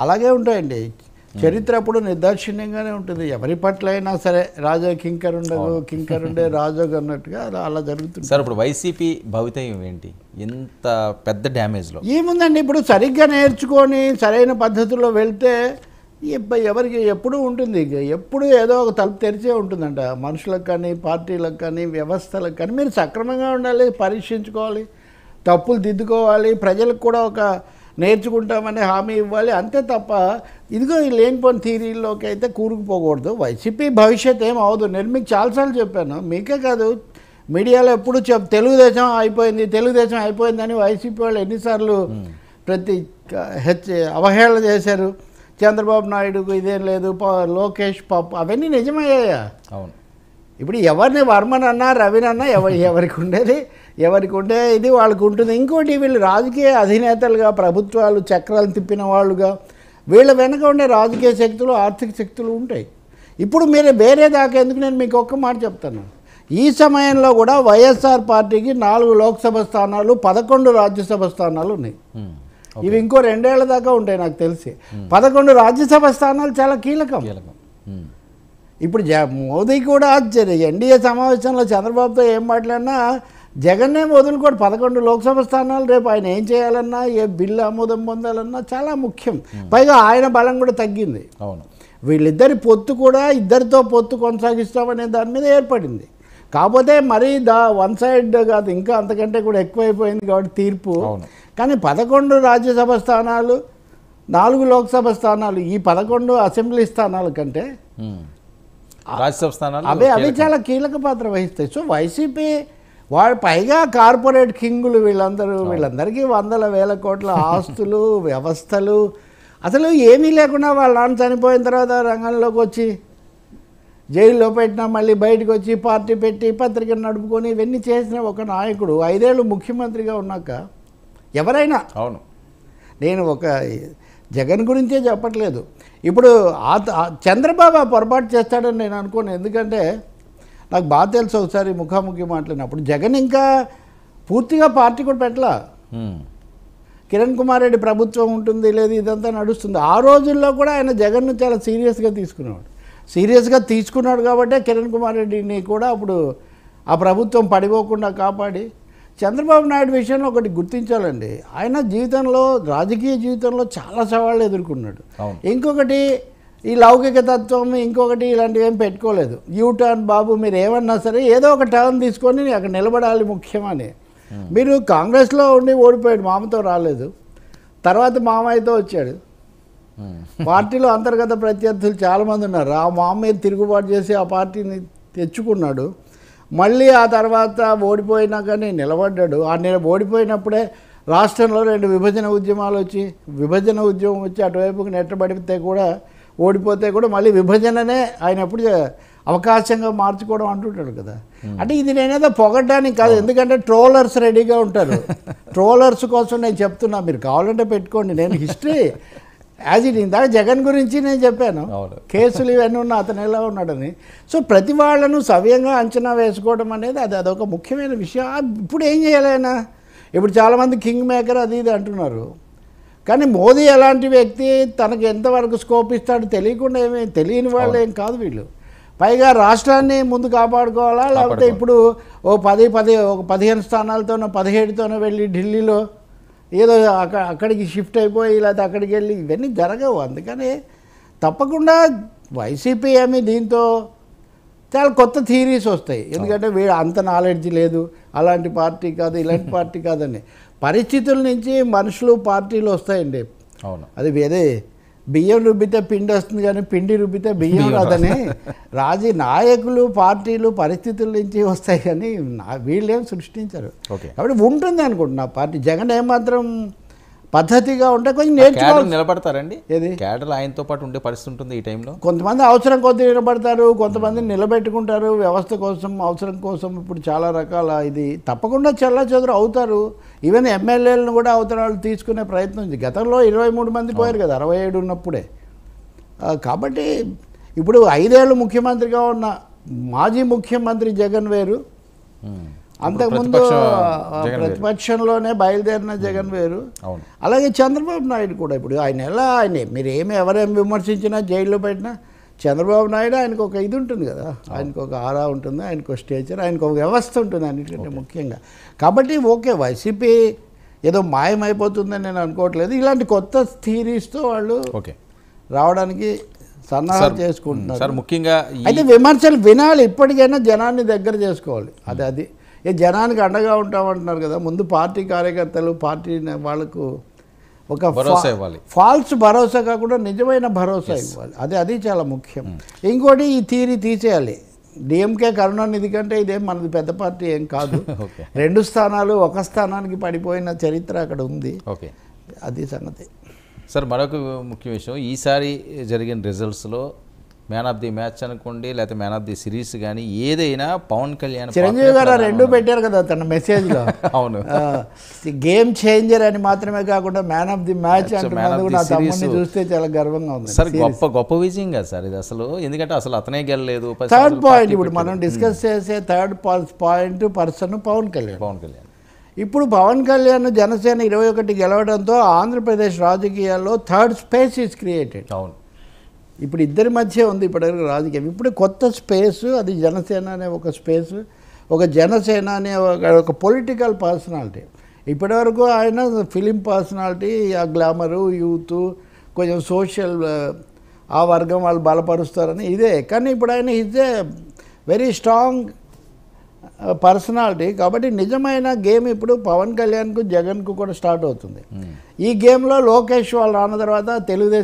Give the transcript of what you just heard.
అలాగే ఉంటాయండి. చరిత్ర అప్పుడు నిర్దాక్షిణ్యంగానే ఉంటుంది. ఎవరి పట్ల అయినా సరే రాజా కింకర్ ఉండదు, కింకర్ ఉండే రాజు అన్నట్టుగా అలా జరుగుతుంది. సార్ ఇప్పుడు వైసీపీ భవితవ్యం ఏంటి? ఎంత పెద్ద డ్యామేజ్లో ఏముందండి, ఇప్పుడు సరిగ్గా నేర్చుకొని సరైన పద్ధతిలో వెళ్తే ఎవరికి ఎప్పుడూ ఉంటుంది. ఎప్పుడు ఏదో ఒక తలుపు తెరిచే ఉంటుందంట. మనుషులకు కానీ, పార్టీలకు కానీ, వ్యవస్థలకు కానీ. మీరు సక్రమంగా ఉండాలి, పరీక్షించుకోవాలి, తప్పులు దిద్దుకోవాలి, ప్రజలకు కూడా ఒక నేర్చుకుంటామని హామీ ఇవ్వాలి, అంతే తప్ప ఇదిగో ఈ లేనిపోని థీరీల్లోకి అయితే కూరుకుపోకూడదు. వైసీపీ భవిష్యత్ ఏం అవదు. నేను మీకు చాలాసార్లు చెప్పాను, మీకే కాదు మీడియాలో ఎప్పుడు తెలుగుదేశం అయిపోయిందని వైసీపీ వాళ్ళు ఎన్నిసార్లు ప్రతి అవహేళన చేశారు. చంద్రబాబు నాయుడుకు ఇదేం లేదు, లోకేష్ పాప అవన్నీ నిజమయ్యాయా? అవును. ఇప్పుడు ఎవరిని వర్మనన్నా రవినన్నా ఎవరికి ఉండేది ఇది వాళ్ళకు ఉంటుంది. ఇంకోటి వీళ్ళు రాజకీయ అధినేతలుగా, ప్రభుత్వాలు చక్రాలు తిప్పిన వాళ్ళుగా, వీళ్ళ వెనక ఉండే రాజకీయ శక్తులు, ఆర్థిక శక్తులు ఉంటాయి. ఇప్పుడు మీరు వేరే దాకా ఎందుకు, నేను మీకు ఒక్క మాట చెప్తాను. ఈ సమయంలో కూడా వైఎస్ఆర్ పార్టీకి 4 లోక్సభ స్థానాలు, 11 రాజ్యసభ స్థానాలు ఉన్నాయి. ఇవి ఇంకో 2 ఏళ్ల దాకా ఉంటాయి నాకు తెలిసి. 11 రాజ్యసభ స్థానాలు చాలా కీలకం. ఇప్పుడు మోదీ కూడా ఎన్డీఏ సమావేశంలో చంద్రబాబుతో ఏం మాట్లాడినా జగన్నే వదులుకోడు. 11 లోక్సభ స్థానాలు రేపు ఆయన ఏం చేయాలన్నా, ఏ బిల్లు ఆమోదం పొందాలన్నా చాలా ముఖ్యం. పైగా ఆయన బలం కూడా తగ్గింది. అవును. వీళ్ళిద్దరి పొత్తు కూడా ఇద్దరితో పొత్తు కొనసాగిస్తామనే దాని మీద ఏర్పడింది. కాకపోతే మరీ వన్ సైడ్ కాదు, ఇంకా అంతకంటే కూడా ఎక్కువైపోయింది కాబట్టి తీర్పు. కానీ 11 రాజ్యసభ స్థానాలు, 4 లోక్సభ స్థానాలు, ఈ 11 అసెంబ్లీ స్థానాల కంటే రాజ్యసభ స్థానాలు అవి చాలా కీలక పాత్ర వహిస్తాయి. సో వైసీపీ వాళ్ళు పైగా కార్పొరేట్ కింగులు వీళ్ళందరికీ 100,000 కోట్ల ఆస్తులు, వ్యవస్థలు, అసలు ఏమీ లేకుండా వాళ్ళ నాన్న చనిపోయిన తర్వాత రంగంలోకి వచ్చి జైల్లో పెట్టినా మళ్ళీ బయటకు వచ్చి పార్టీ పెట్టి పత్రికను నడుపుకొని ఇవన్నీ చేసిన ఒక నాయకుడు 5 ఏళ్ళు ముఖ్యమంత్రిగా ఉన్నాక ఎవరైనా, అవును, నేను ఒక జగన్ గురించే చెప్పట్లేదు, ఇప్పుడు చంద్రబాబు పొరపాటు చేస్తాడని నేను అనుకోను. ఎందుకంటే నాకు బాగా తెలుసు, ఒకసారి ముఖాముఖి మాట్లాడినప్పుడు జగన్ ఇంకా పూర్తిగా పార్టీ కూడా పెట్టలా. కిరణ్ కుమార్ రెడ్డి ప్రభుత్వం ఉంటుంది లేదు, ఇదంతా నడుస్తుంది. ఆ రోజుల్లో కూడా ఆయన జగన్ను చాలా సీరియస్గా తీసుకున్నాడు కాబట్టే కిరణ్ కుమార్ రెడ్డిని కూడా అప్పుడు ఆ ప్రభుత్వం పడిపోకుండా కాపాడి. చంద్రబాబు నాయుడు విషయంలో ఒకటి గుర్తించాలండి, ఆయన రాజకీయ జీవితంలో చాలా సవాళ్ళు ఎదుర్కొన్నాడు. ఇంకొకటి ఈ లౌకిక తత్వం, ఇంకొకటి ఇలాంటివి ఏం పెట్టుకోలేదు. యూటర్న్ బాబు మీరు ఏమన్నా సరే ఏదో ఒక టర్న్ తీసుకొని అక్కడ నిలబడాలి ముఖ్యమని. మీరు కాంగ్రెస్లో ఉండి ఓడిపోయాడు, మామతో రాలేదు, తర్వాత మామయ్యతో వచ్చాడు. పార్టీలో అంతర్గత ప్రత్యర్థులు చాలామంది ఉన్నారు. ఆ మామ మీద తిరుగుబాటు చేసి ఆ పార్టీని తెచ్చుకున్నాడు. మళ్ళీ ఆ తర్వాత ఓడిపోయినా కానీ నిలబడ్డాడు. ఓడిపోయినప్పుడే రాష్ట్రంలో 2 విభజన ఉద్యమాలు విభజన ఉద్యమం వచ్చి అటువైపుకి నెట్టబడితే కూడా, ఓడిపోతే కూడా మళ్ళీ విభజననే ఆయన ఎప్పుడు అవకాశంగా మార్చుకోవడం అంటుంటాడు కదా. అంటే ఇది నేనేదో పొగడ్డానికి కాదు, ఎందుకంటే ట్రోలర్స్ రెడీగా ఉంటారు. ట్రోలర్స్ కోసం నేను చెప్తున్నా, మీరు కావాలంటే పెట్టుకోండి. నేను హిస్టరీ యాజ్ ఇట్ ఇందాక జగన్ గురించి నేను చెప్పాను, కేసులు ఇవన్నీ ఉన్న అతను ఎలా ఉన్నాడని. సో ప్రతి వాళ్ళను సవ్యంగా అంచనా వేసుకోవడం అనేది అదొక ముఖ్యమైన విషయం. ఇప్పుడు ఏం చేయాలి ఆయన? ఇప్పుడు చాలామంది కింగ్ మేకర్ అది ఇది అంటున్నారు. కానీ మోదీ ఎలాంటి వ్యక్తి, తనకు ఎంతవరకు స్కోప్ ఇస్తాడో తెలియకుండా తెలియని వాళ్ళు ఏం కాదు వీళ్ళు. పైగా రాష్ట్రాన్ని ముందు కాపాడుకోవాలా, లేకపోతే ఇప్పుడు ఒక 15 స్థానాలతోనో 17తోనో వెళ్ళి ఢిల్లీలో ఏదో అక్కడికి షిఫ్ట్ అయిపోయి లేకపోతే అక్కడికి వెళ్ళి ఇవన్నీ జరగవు. అందుకని తప్పకుండా వైసీపీ ఏమి దీంతో చాలా కొత్త థీరీస్ వస్తాయి. ఎందుకంటే అంత నాలెడ్జ్ లేదు, అలాంటి పార్టీ కాదు, ఇలాంటి పార్టీ కాదని. పరిస్థితుల నుంచి మనుషులు, పార్టీలు వస్తాయండి. అవును, అది వేరే బియ్యం రుబ్బితే పిండి వస్తుంది కానీ పిండి రుబ్బితే బియ్యం రాదని. నాయకులు, పార్టీలు పరిస్థితుల నుంచి వస్తాయి కానీ వీళ్ళేం సృష్టించారు. కాబట్టి ఉంటుంది అనుకుంటున్నా పార్టీ. జగన్ ఏమాత్రం పద్ధతిగా ఉంటే కొంచెం నేర్చుకోవాలి. నిలబడతారండి ఏది క్యాడర్ ఆయనతో పాటు ఉండే పరిస్థితి ఉంటుంది ఈ టైంలో. కొంతమంది అవసరం కొద్ది నిలబడతారు, కొంతమంది నిలబెట్టుకుంటారు వ్యవస్థ కోసం, అవసరం కోసం. ఇప్పుడు చాలా రకాల ఇది తప్పకుండా చెల్లాచెదురు అవుతారు. ఈవెన్ ఎమ్మెల్యేలను కూడా అవతరాలు తీసుకునే ప్రయత్నం ఉంది. గతంలో 23 మంది పోయారు కదా 67 ఉన్నప్పుడే. కాబట్టి ఇప్పుడు 5 ఏళ్ళు ముఖ్యమంత్రిగా ఉన్న మాజీ ముఖ్యమంత్రి జగన్ వేరు, అంతకుముందు ప్రతిపక్షంలోనే బయలుదేరిన జగన్ వేరు. అవును. అలాగే చంద్రబాబు నాయుడు కూడా ఇప్పుడు ఆయన మీరు ఎవరేం విమర్శించినా జైల్లో పెట్టినా చంద్రబాబు నాయుడు ఆయనకు ఒక ఇది ఉంటుంది కదా, ఆయనకు ఒక ఆరా ఉంటుంది, ఆయనకు ఒక స్టేచర్, ఆయనకు ఒక వ్యవస్థ ఉంటుంది అన్నిటికంటే ముఖ్యంగా. కాబట్టి ఓకే, వైసీపీ ఏదో మాయమైపోతుందని నేను అనుకోవట్లేదు. ఇలాంటి కొత్త థీరీస్తో వాళ్ళు రావడానికి సన్నాహాలు చేసుకుంటున్నారు. సార్ ముఖ్యంగా అయితే విమర్శలు వినాలి, ఇప్పటికైనా జనాన్ని దగ్గర చేసుకోవాలి. అది జనానికి అండగా ఉంటామంటున్నారు కదా, ముందు పార్టీ కార్యకర్తలు పార్టీ వాళ్ళకు ఒక భరోసా ఇవ్వాలి, ఫాల్స్ భరోసా కాకుండా నిజమైన భరోసా ఇవ్వాలి. అది చాలా ముఖ్యం. ఇంకోటి ఈ థీరీ తీసేయాలి. డిఎంకే కరుణానిధి కంటే ఇదేం మనది పెద్ద పార్టీ ఏం కాదు. 2 స్థానాలు 1 స్థానానికి పడిపోయిన చరిత్ర అక్కడ ఉంది. అది సంగతి. సార్ మరొక ముఖ్య విషయం, ఈసారి జరిగిన రిజల్ట్స్లో మ్యాన్ ఆఫ్ ది మ్యాచ్ అనుకోండి లేకపోతే మ్యాన్ ఆఫ్ ది సిరీస్ కానీ ఏదైనా పవన్ కళ్యాణ్. చిరంజీవి గారు 2 పెట్టారు కదా తన మెసేజ్లో. అవును, గేమ్ చేంజర్ అని మాత్రమే కాకుండా మ్యాన్ ఆఫ్ ది మ్యాచ్ అంటున్నందుకు నా తమ్ముడిని చూస్తే చాలా గర్వంగా ఉంది సార్. గొప్ప విజయం కదా సార్ ఇది అసలు, ఎందుకంటే అసలు అతనే గెలలేదు. థర్డ్ పాయింట్ ఇప్పుడు మనం డిస్కస్ చేసే third point person Pawan Kalyan. ఇప్పుడు పవన్ కళ్యాణ్ జనసేన 21 గెలవడంతో ఆంధ్రప్రదేశ్ రాజకీయాల్లో థర్డ్ స్పేస్ ఈజ్ క్రియేటెడ్. అవును, ఇప్పుడు ఇద్దరి మధ్య ఉంది ఇప్పటివరకు రాజకీయం. ఇప్పుడు కొత్త స్పేస్, అది జనసేన అనే ఒక స్పేస్, ఒక జనసేన అనే ఒక పొలిటికల్ పర్సనాలిటీ. ఇప్పటివరకు ఆయన ఫిలిం పర్సనాలిటీ, ఆ గ్లామరు, యూత్, కొంచెం సోషల్ ఆ వర్గం వాళ్ళు బలపరుస్తారని ఇదే. కానీ ఇప్పుడు ఆయన is a very strong personality. కాబట్టి నిజమైన గేమ్ ఇప్పుడు పవన్ కళ్యాణ్కు జగన్కు కూడా స్టార్ట్ అవుతుంది. ఈ గేమ్లో లోకేష్ వాళ్ళు రాన్న తర్వాత తెలుగుదేశం